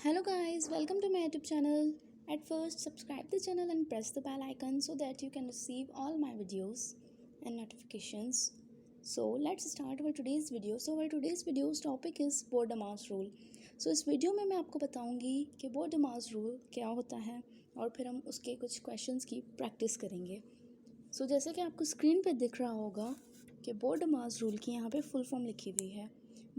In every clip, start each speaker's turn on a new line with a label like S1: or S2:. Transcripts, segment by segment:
S1: Hello guys, welcome to my YouTube channel. At first, subscribe the channel and press the bell icon so that you can receive all my videos and notifications. So let's start our today's video. So our today's video's topic is Bodemas rule. So इस video में मैं आपको बताऊंगी कि बोडेमास rule क्या होता है और फिर हम उसके कुछ क्वेश्चंस की प्रैक्टिस करेंगे. सो जैसे कि आपको स्क्रीन पे दिख रहा होगा कि बोडेमास रूल की यहाँ पे फुल फॉर्म लिखी हुई है.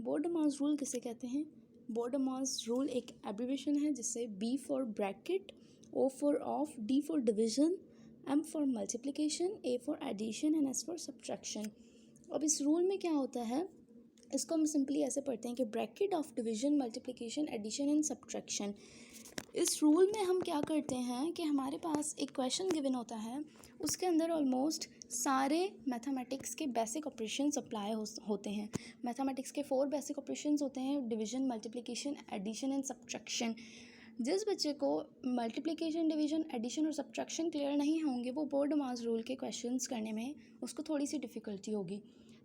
S1: बोडेमास रूल किसे कहते हैं? बोडेमास रूल एक एब्रीविएशन है जिससे B for bracket, O for of, D for division, M for multiplication, A for addition and S for subtraction. अब इस रूल में क्या होता है, इसको हम सिंपली ऐसे पढ़ते हैं कि bracket of division, multiplication, addition and subtraction. इस रूल में हम क्या करते हैं कि हमारे पास एक क्वेश्चन गिवन होता है, उसके अंदर ऑलमोस्ट सारे मैथमेटिक्स के बेसिक ऑपरेशंस अप्लाई होते हैं. मैथमेटिक्स के 4 बेसिक ऑपरेशंस होते हैं: division, multiplication, addition and subtraction. जिस बच्चे को मल्टीप्लिकेशन, डिवीजन, एडिशन और सब्ट्रैक्शन क्लियर नहीं होंगे वो बोडेमास रूल के क्वेश्चंस करने में उसको थोड़ी सी डिफ़िकल्टी होगी.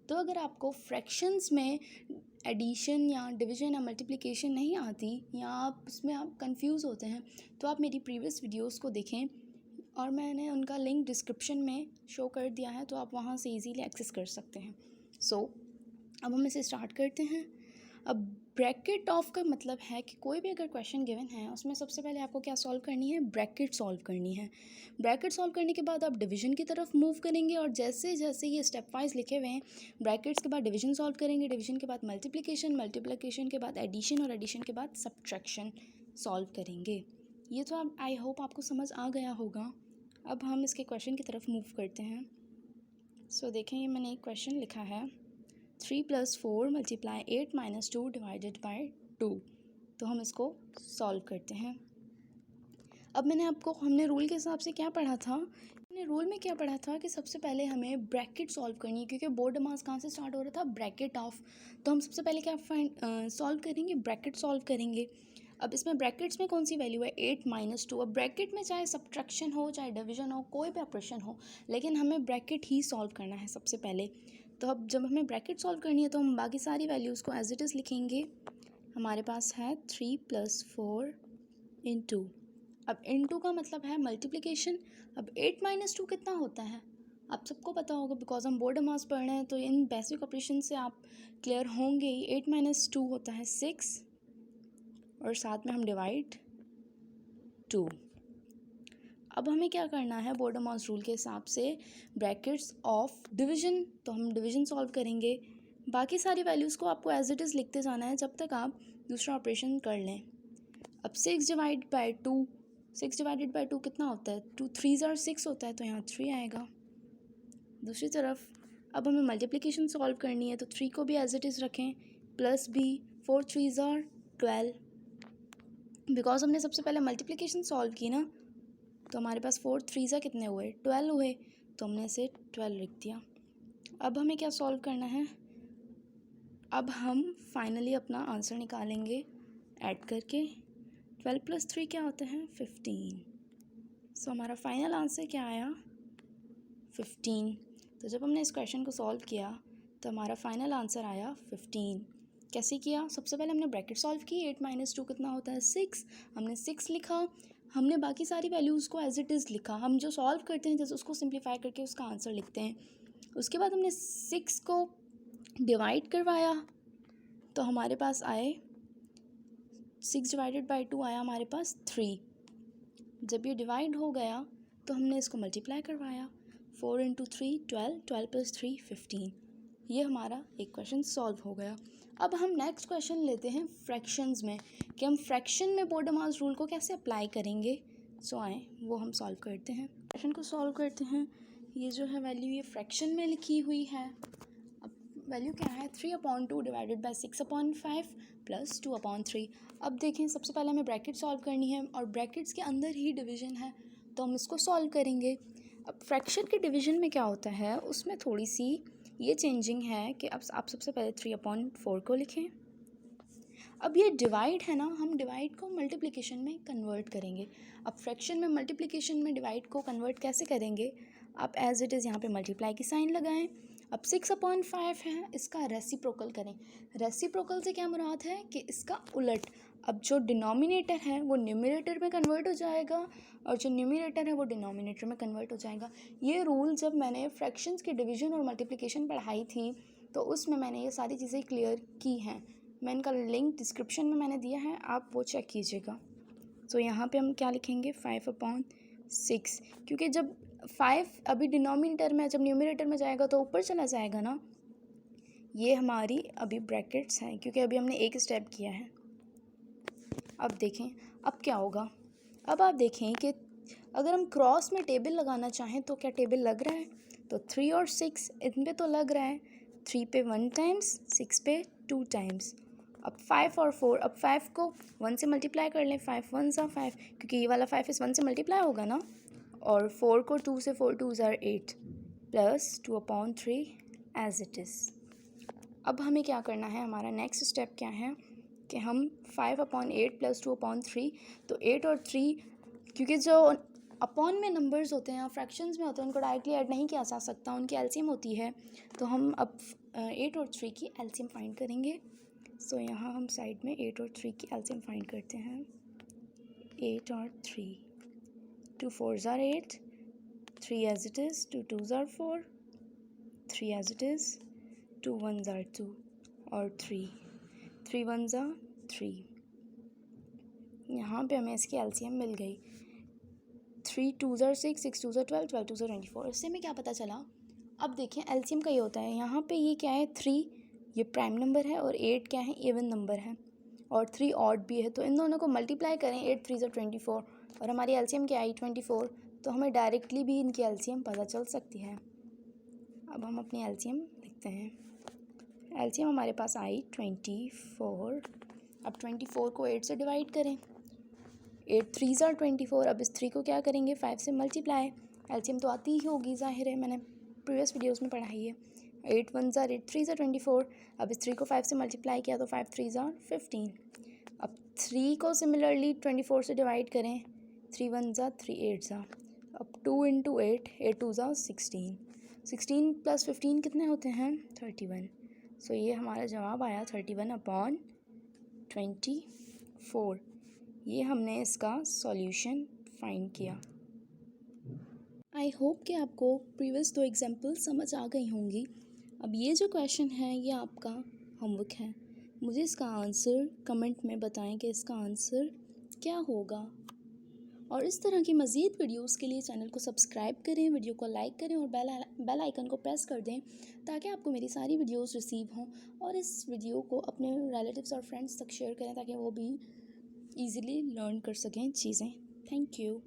S1: तो अगर आपको फ्रैक्शंस में एडिशन या डिवीजन या मल्टीप्लिकेशन नहीं आती या आप उसमें आप कंफ्यूज होते हैं तो आप मेरी प्रीवियस वीडियोस को देखें और मैंने उनका लिंक डिस्क्रिप्शन में शो कर दिया है, तो आप वहाँ से इजीली एक्सेस कर सकते हैं. सो अब हम इसे स्टार्ट करते हैं. अब ब्रैकेट ऑफ का मतलब है कि कोई भी अगर क्वेश्चन गिवन है उसमें सबसे पहले आपको क्या सॉल्व करनी है? ब्रैकेट सॉल्व करनी है. ब्रैकेट सॉल्व करने के बाद आप डिवीजन की तरफ मूव करेंगे और जैसे जैसे ये स्टेप वाइज लिखे हुए हैं, ब्रैकेट्स के बाद डिवीजन सॉल्व करेंगे, डिवीजन के बाद मल्टीप्लिकेशन, मल्टीप्लिकेशन के बाद एडिशन और एडिशन के बाद सब्ट्रैक्शन सॉल्व करेंगे. ये तो आप आई होप आपको समझ आ गया होगा. अब हम इसके क्वेश्चन की तरफ मूव करते हैं. सो देखें, ये मैंने एक क्वेश्चन लिखा है 3 + 4 × 8 - 2 / 2. तो हम इसको सॉल्व करते हैं. अब हमने रूल के हिसाब से क्या पढ़ा था? हमने रूल में क्या पढ़ा था कि सबसे पहले हमें ब्रैकेट सॉल्व करनी है, क्योंकि बोडेमास कहाँ से स्टार्ट हो रहा था? Bracket of. तो हम सबसे पहले क्या सॉल्व करेंगे? ब्रैकेट सॉल्व करेंगे. अब इसमें ब्रैकेट्स में कौन सी वैल्यू है? 8 - 2. अब ब्रैकेट में चाहे सब्ट्रैक्शन हो, चाहे डिवीजन हो, कोई भी ऑपरेशन हो, लेकिन हमें ब्रैकेट ही सॉल्व करना है सबसे पहले. तो अब जब हमें ब्रैकेट सॉल्व करनी है तो हम बाकी सारी वैल्यूज़ को एज इट इज़ लिखेंगे. हमारे पास है 3 + 4 × अब × का मतलब है मल्टीप्लिकेशन. अब 8 - 2 कितना होता है? आप सबको पता होगा, बिकॉज हम बोडेमास पढ़ रहे हैं तो इन बेसिक ऑपरेशन से आप क्लियर होंगे ही. 8 - 2 होता है 6 और साथ में हम डिवाइड 2. अब हमें क्या करना है बोडेमास रूल के हिसाब से? ब्रैकेट्स ऑफ डिवीजन, तो हम डिवीजन सॉल्व करेंगे. बाकी सारी वैल्यूज़ को आपको एज इट इज़ लिखते जाना है जब तक आप दूसरा ऑपरेशन कर लें. अब 6 / 2, 6 / 2 कितना होता है? 2 3s are 6 होता है, तो यहाँ 3 आएगा. दूसरी तरफ अब हमें मल्टीप्लिकेशन सॉल्व करनी है, तो 3 को भी एज इट इज़ रखें, plus b, 4 3s are 12. Because हमने सबसे पहले मल्टीप्लिकेशन सॉल्व की ना, तो हमारे पास 4 3s कितने हुए? 12 हुए, तो हमने इसे 12 लिख दिया. अब हमें क्या सॉल्व करना है? अब हम फाइनली अपना आंसर निकालेंगे ऐड करके. 12 + 3 क्या होता है? 15. सो हमारा फाइनल आंसर क्या आया? 15. तो जब हमने इस क्वेश्चन को सॉल्व किया तो हमारा फाइनल आंसर आया 15. कैसे किया? सबसे पहले हमने ब्रैकेट सॉल्व की. 8 - 2 कितना होता है? 6. हमने 6 लिखा. हमने बाकी सारी वैल्यूज़ को एज इट इज़ लिखा. हम जो सॉल्व करते हैं जैसे उसको सिंप्लीफाई करके उसका आंसर लिखते हैं. उसके बाद हमने 6 को डिवाइड करवाया, तो हमारे पास आए 6 / 2 आया हमारे पास 3. जब ये डिवाइड हो गया तो हमने इसको मल्टीप्लाई करवाया. 4 × 3 12, 12 + 3 15. ये हमारा एक क्वेश्चन सॉल्व हो गया. अब हम नेक्स्ट क्वेश्चन लेते हैं फ्रैक्शंस में, कि हम फ्रैक्शन में बोडेमास रूल को कैसे अप्लाई करेंगे. सो आए वो हम सॉल्व करते हैं. क्वेश्चन को सॉल्व करते हैं. ये जो है वैल्यू ये फ्रैक्शन में लिखी हुई है. अब वैल्यू क्या है? 3/2 / 6/5 + 2/3. अब देखें, सबसे पहले हमें ब्रैकेट सॉल्व करनी है और ब्रैकेट्स के अंदर ही डिवीजन है, तो हम इसको सॉल्व करेंगे. अब फ्रैक्शन के डिवीजन में क्या होता है, उसमें थोड़ी सी ये चेंजिंग है कि अब आप सबसे पहले 3/4 को लिखें. अब ये डिवाइड है ना, हम डिवाइड को मल्टीप्लिकेशन में कन्वर्ट करेंगे. अब फ्रैक्शन में मल्टीप्लिकेशन में डिवाइड को कन्वर्ट कैसे करेंगे? आप एज इट इज़ यहाँ पे मल्टीप्लाई की साइन लगाएं. अब 6/5 है, इसका रेसिप्रोकल करें। रेसिप्रोकल से क्या मुराद है कि इसका उलट। अब जो डिनोमिनेटर है वो न्यूमरेटर में कन्वर्ट हो जाएगा और जो न्यूमरेटर है वो डिनोमिनेटर में कन्वर्ट हो जाएगा। ये रूल जब मैंने फ्रैक्शंस की डिवीज़न और मल्टीप्लिकेशन पढ़ाई थी तो उसमें मैंने ये सारी चीज़ें क्लियर की हैं। मैं इनका लिंक डिस्क्रिप्शन में मैंने दिया है, आप वो चेक कीजिएगा। तो यहाँ पे हम क्या लिखेंगे 5/6, क्योंकि जब 5 अभी डिनोमिनेटर में, जब न्यूमरेटर में जाएगा तो ऊपर चला जाएगा ना। ये हमारी अभी ब्रैकेट्स हैं क्योंकि अभी हमने एक स्टेप किया है। अब देखें अब क्या होगा। अब आप देखें कि अगर हम क्रॉस में टेबल लगाना चाहें तो क्या टेबल लग रहा है? तो 3 और 6 इन पे तो लग रहा है। 3 पे 1 टाइम्स, 6 पे 2 टाइम्स। अब 5 और 4, अब 5 को 1 से मल्टीप्लाई कर लें। 5 1 ज़ा 5, क्योंकि ये वाला 5 इस 1 से मल्टीप्लाई होगा ना। और 4 को 2 से 4 2 ज़ार 8 प्लस 2/3 एज इट इज़। अब हमें क्या करना है, हमारा नेक्स्ट स्टेप क्या है कि हम 5/8 प्लस 2/3, तो 8 और 3, क्योंकि जो अपॉन में नंबर्स होते हैं या फ्रैक्शंस में होते हैं उनको डायरेक्टली ऐड नहीं किया जा सकता, उनकी एलसीएम होती है। तो हम अब 8 और 3 की एलसीएम फाइंड करेंगे। सो यहाँ हम साइड में 8 और 3 की एलसीएम फाइंड करते हैं। 8 और 3, 2 4 ज़ार 8, 3 एज इट इज़, 2 2 ज़ार 4, 3 एज इट इज़, 2 1 ज़ार 2 और 3 1 ज़ार 3। यहाँ पे हमें इसकी एलसीएम मिल गई। 3 2 ज़ार 6, 6 2 ज़ार 12, 12 2 ज़ार 24। इससे हमें क्या पता चला। अब देखें एलसीएम का ये होता है, यहाँ पे ये क्या है 3, ये प्राइम नंबर है, और 8 क्या है इवन नंबर है, और 3 ऑड भी है। तो इन दोनों को मल्टीप्लाई करें, 8 3 ज़ार 24, और हमारी एलसीएम क्या आई 24। तो हमें डायरेक्टली भी इनकी एलसीएम पता चल सकती है। अब हम अपनी एलसीएम लिखते हैं। एलसीएम हमारे पास आई 24। अब 24 को 8 से डिवाइड करें। 8 3 ज़ार 24। अब इस 3 को क्या करेंगे 5 से मल्टीप्लाई। एलसीएम तो आती ही होगी, ज़ाहिर है, मैंने प्रीवियस वीडियोस में पढ़ाई है। 8 1 ज़ार 8, 3 ज़ार 24। अब इस 3 को 5 से मल्टीप्लाई किया तो 5 3 ज़ार 15। अब 3 को सिमिलरली 24 से डिवाइड करें। 3 1 ज़ार 3 8 ज़ार। अब 2 × 8, 8 2 ज़ार 16। 16 + 15 कितने होते हैं 31। सो ये हमारा जवाब आया 31/24। ये हमने इसका सॉल्यूशन फाइंड किया। आई होप कि आपको प्रीवियस 2 एग्जाम्पल समझ आ गई होंगी। अब ये जो क्वेश्चन है ये आपका होमवर्क है। मुझे इसका आंसर कमेंट में बताएं कि इसका आंसर क्या होगा। और इस तरह की मज़ीद वीडियोस के लिए चैनल को सब्सक्राइब करें, वीडियो को लाइक करें और बेल आइकन को प्रेस कर दें ताकि आपको मेरी सारी वीडियोस रिसीव हों। और इस वीडियो को अपने रिलेटिव्स और फ्रेंड्स तक शेयर करें ताकि वो भी ईज़िली लर्न कर सकें चीज़ें। Thank you.